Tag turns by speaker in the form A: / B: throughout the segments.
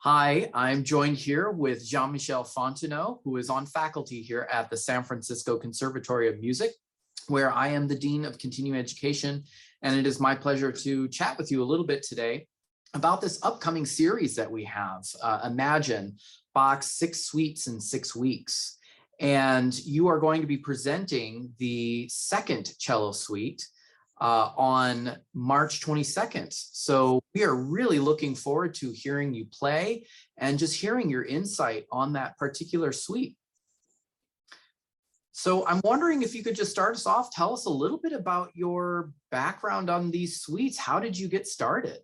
A: Hi, I'm joined here with Jean-Michel Fonteneau, who is on faculty here at the San Francisco Conservatory of Music, where I am the Dean of Continuing Education. And it is my pleasure to chat with you a little bit today about this upcoming series that we have, Imagine, Bach's 6 Suites in 6 weeks. And you are going to be presenting the second cello suite on March 22nd. So we are really looking forward to hearing you play and just hearing your insight on that particular suite. So I'm wondering if you could just start us off, tell us a little bit about your background on these suites. How did you get started?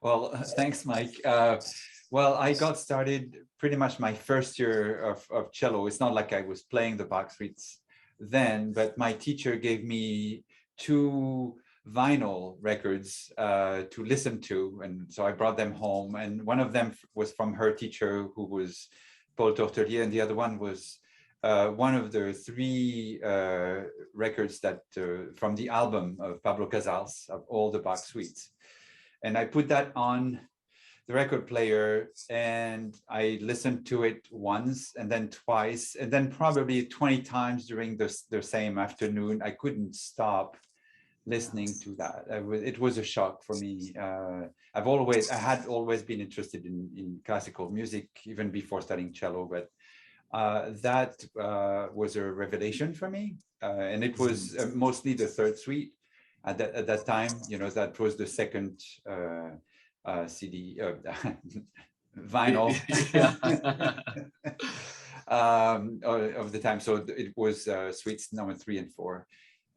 B: Well, thanks, Mike. Well, I got started pretty much my first year of cello. It's not like I was playing the Bach suites then, but my teacher gave me 2 vinyl records to listen to, and so I brought them home, and one of them was from her teacher, who was Paul Tortelier, and the other one was one of the 3 records that from the album of Pablo Casals of all the Bach suites. And I put that on the record player and I listened to it once and then twice and then probably 20 times during the same afternoon. I couldn't stop listening to that. It was a shock for me. I had always been interested in classical music even before studying cello, but that was a revelation for me. And it was mostly the 3rd suite at that time. You know, that was the second CD vinyl of the time. So it was suites number 3 and 4,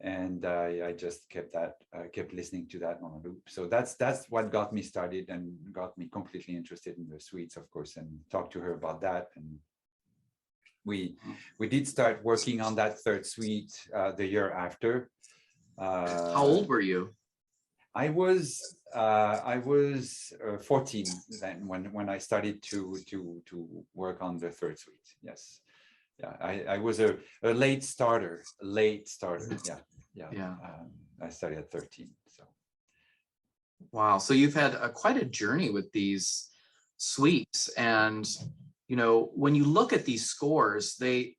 B: and I just kept listening to that on a loop. So that's what got me started and got me completely interested in the suites, of course, and talked to her about that. And we did start working on that 3rd suite the year after.
A: How old were you?
B: I was 14 then when I started to work on the 3rd suite. Yes, yeah, I was a late starter. Yeah. I started at 13. So.
A: Wow. So you've had quite a journey with these suites, and you know, when you look at these scores, they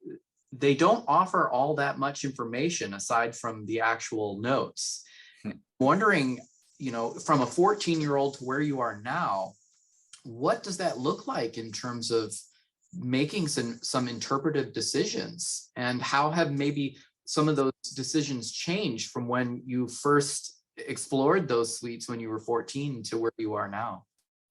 A: don't offer all that much information aside from the actual notes. Wondering, you know, from a 14-year-old to where you are now, what does that look like in terms of making some interpretive decisions, and how have maybe some of those decisions changed from when you first explored those suites when you were 14 to where you are now?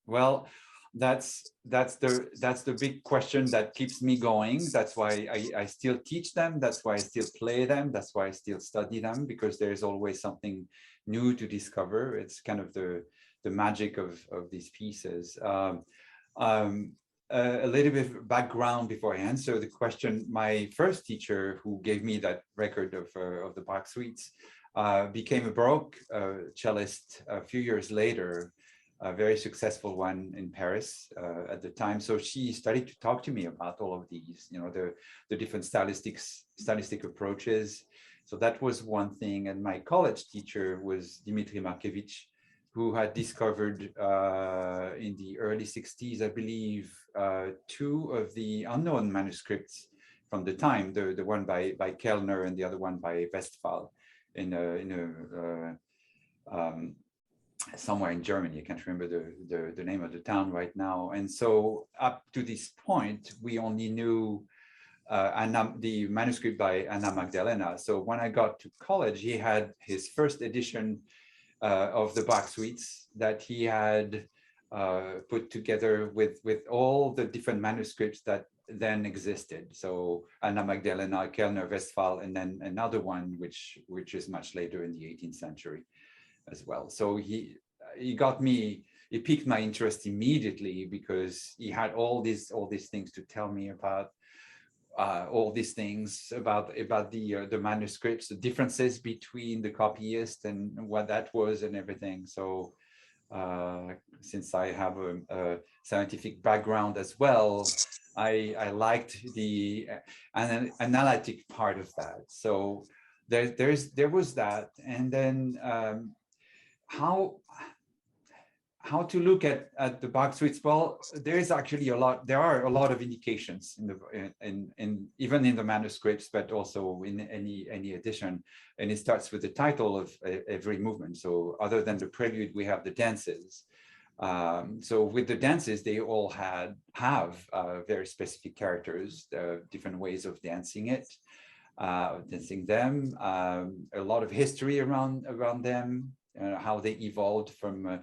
B: Well, that's the big question that keeps me going. That's why I still teach them. That's why I still play them. That's why I still study them, because there's always something new to discover. It's kind of the magic of these pieces. A little bit of background before I answer the question. My first teacher, who gave me that record of the Bach suites, became a Baroque cellist a few years later, a very successful one in Paris at the time. So she started to talk to me about all of these, you know, the different stylistic approaches. So that was one thing. And my college teacher was Dmitri Markevich, who had discovered in the early 60s, I believe, 2 of the unknown manuscripts from the time, the one by Kellner and the other one by Westphal somewhere in Germany. I can't remember the name of the town right now. And so up to this point, we only knew the manuscript by Anna Magdalena. So when I got to college, he had his first edition of the Bach suites that he had put together with all the different manuscripts that then existed. So Anna Magdalena, Kellner, Westphal, and then another one which is much later in the 18th century as well. So he piqued my interest immediately, because he had all these things to tell me about, all these things about the manuscripts, the differences between the copyist and what that was and everything. So since I have a scientific background as well, I liked the analytic part of that. So there was that, and then how how to look at the Bach suites? Well, there is actually a lot. There are a lot of indications in the in even in the manuscripts, but also in any edition. And it starts with the title of every movement. So other than the prelude, we have the dances. So with the dances, they all have very specific characters, different ways of dancing it, dancing them. A lot of history around them, how they evolved from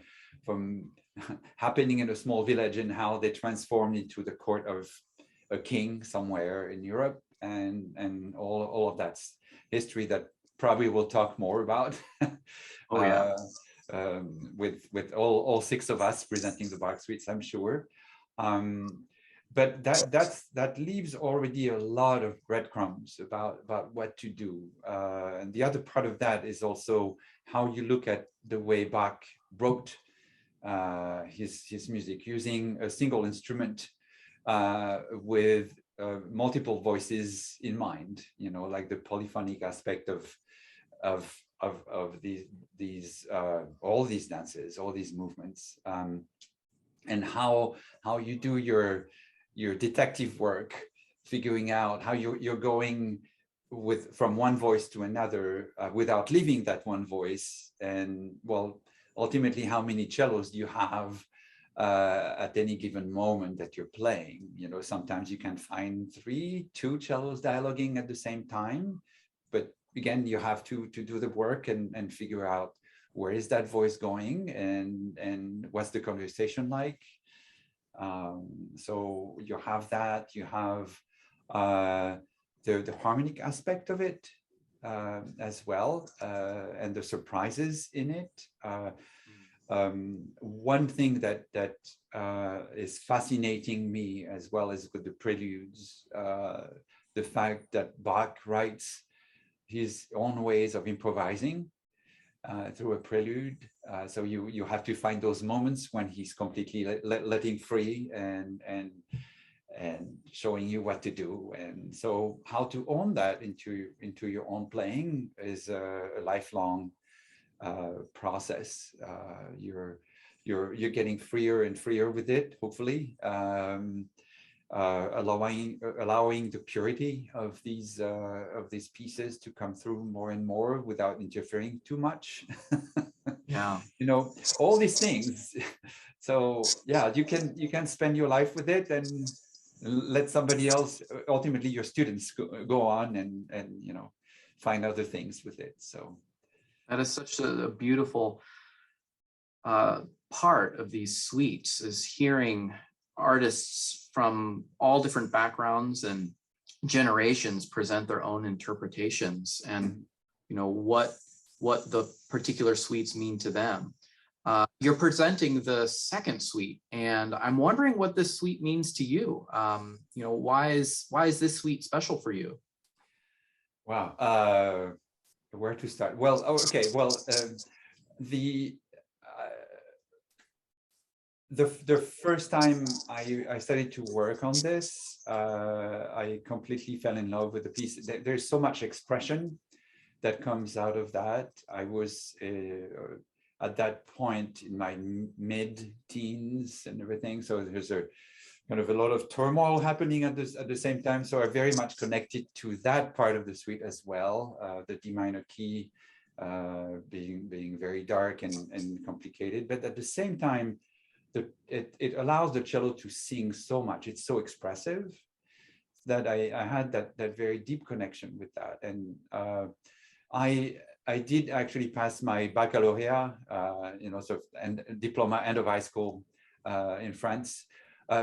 B: happening in a small village and how they transformed into the court of a king somewhere in Europe, and all of that's history that probably we'll talk more about.
A: Oh yeah.
B: With all six of us presenting the Bach suites, I'm sure. But that leaves already a lot of breadcrumbs about what to do. And the other part of that is also how you look at the way Bach wrote his music, using a single instrument with multiple voices in mind, you know, like the polyphonic aspect of these all these dances, all these movements, and how you do your detective work, figuring out how you're going from one voice to another without leaving that one voice. And well, ultimately, how many cellos do you have at any given moment that you're playing? You know, sometimes you can find two cellos dialoguing at the same time, but again, you have to do the work and figure out where is that voice going and what's the conversation like. So you have that, you have the harmonic aspect of it as well, and the surprises in it. One thing that is fascinating me as well as with the preludes, the fact that Bach writes his own ways of improvising through a prelude. So you have to find those moments when he's completely letting free and showing you what to do. And so how to own that into your own playing is a lifelong process. You're getting freer and freer with it, hopefully. Allowing the purity of these pieces to come through more and more without interfering too much.
A: Yeah.
B: You know, all these things. So yeah, you can spend your life with it and let somebody else, ultimately your students, go on and you know, find other things with it. So
A: That is such a beautiful part of these suites, is hearing artists from all different backgrounds and generations present their own interpretations, and you know what the particular suites mean to them. You're presenting the second suite, and I'm wondering what this suite means to you. You know, why is this suite special for you?
B: Wow, where to start? Well, okay, well, the first time I started to work on this, I completely fell in love with the piece. There's so much expression that comes out of that. I was at that point in my mid-teens and everything, so there's a kind of a lot of turmoil happening at the same time. So I very much connected to that part of the suite as well. The D minor key being very dark and complicated, but at the same time, it allows the cello to sing so much. It's so expressive that I had that very deep connection with that. And I did actually pass my baccalaureate, you know, sort of, and diploma, end of high school in France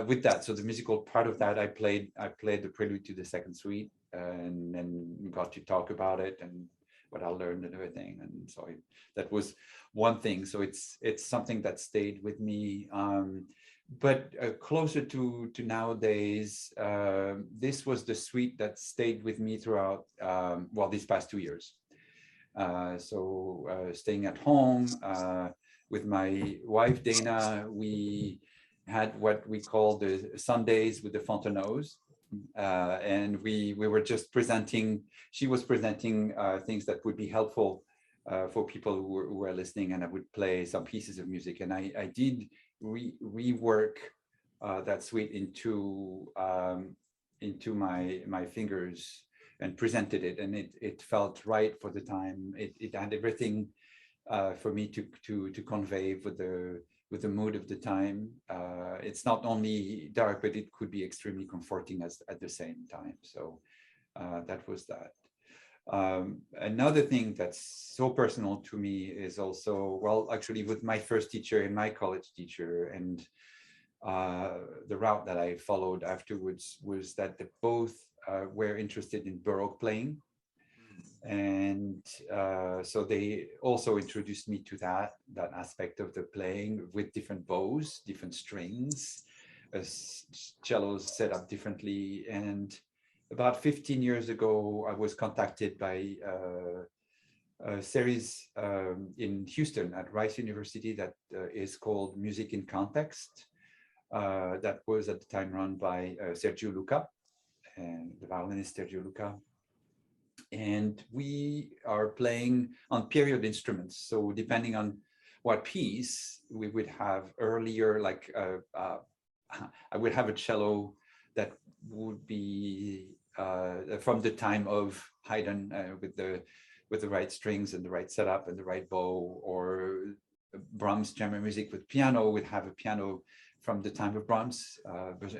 B: with that. So the musical part of that, I played the prelude to the second suite, and then got to talk about it and what I learned and everything. And so that was one thing. So it's something that stayed with me. But closer to nowadays, this was the suite that stayed with me throughout, well, these past 2 years. So staying at home with my wife, Dana, we had what we call the Sundays with the Fonteneaus. And we were just presenting, she was presenting things that would be helpful for people who were listening, and I would play some pieces of music. And I did rework that suite into my fingers and presented it, and it felt right for the time. It had everything for me to convey with the mood of the time. It's not only dark, but it could be extremely comforting at the same time. So that was that. Another thing that's so personal to me is also, well, actually with my first teacher and my college teacher, and the route that I followed afterwards was that they both were interested in Baroque playing. And so they also introduced me to that aspect of the playing with different bows, different strings, cellos set up differently. And about 15 years ago, I was contacted by a series in Houston at Rice University that is called Music in Context. That was at the time run by Sergio Luca, and the violinist Sergio Luca. And we are playing on period instruments. So depending on what piece, we would have earlier, like I would have a cello that would be from the time of Haydn with the right strings and the right setup and the right bow, or Brahms chamber music with piano would have a piano from the time of Brahms.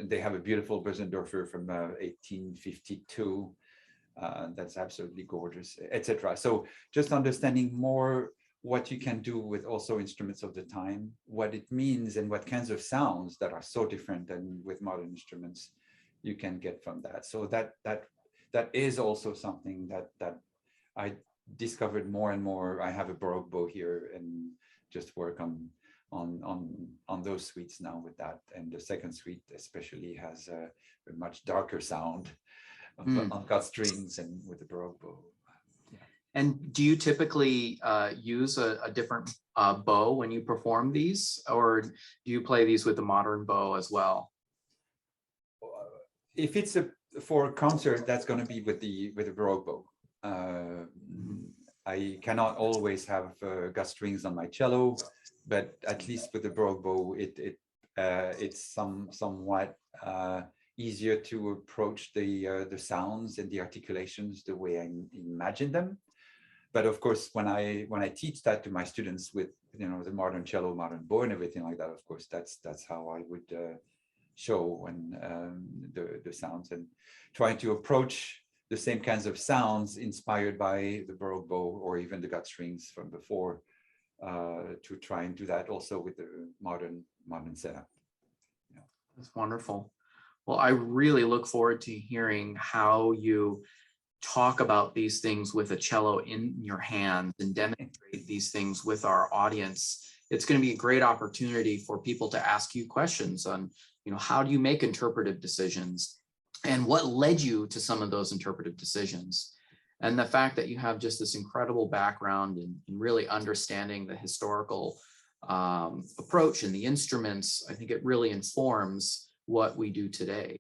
B: They have a beautiful Bösendorfer from 1852. That's absolutely gorgeous, etc. So just understanding more what you can do with also instruments of the time, what it means, and what kinds of sounds that are so different than with modern instruments you can get from that. So that is also something that I discovered more and more. I have a Baroque bow here and just work on those suites now with that. And the second suite especially has a much darker sound on cut strings and with the Baroque bow. Yeah.
A: And do you typically use a different bow when you perform these, or do you play these with the modern bow as well?
B: If it's for a concert, that's going to be with the Baroque bow. I cannot always have gut strings on my cello, but at least with the Baroque bow, it's somewhat easier to approach the sounds and the articulations the way I imagine them. But of course, when I teach that to my students with the modern cello, modern bow, and everything like that, of course, that's how I would show and the sounds, and trying to approach the same kinds of sounds inspired by the Baroque bow or even the gut strings from before, to try and do that also with the modern setup. Yeah.
A: That's wonderful. Well, I really look forward to hearing how you talk about these things with a cello in your hands and demonstrate these things with our audience. It's going to be a great opportunity for people to ask you questions on, how do you make interpretive decisions, and what led you to some of those interpretive decisions. And the fact that you have just this incredible background in really understanding the historical approach and the instruments, I think it really informs what we do today.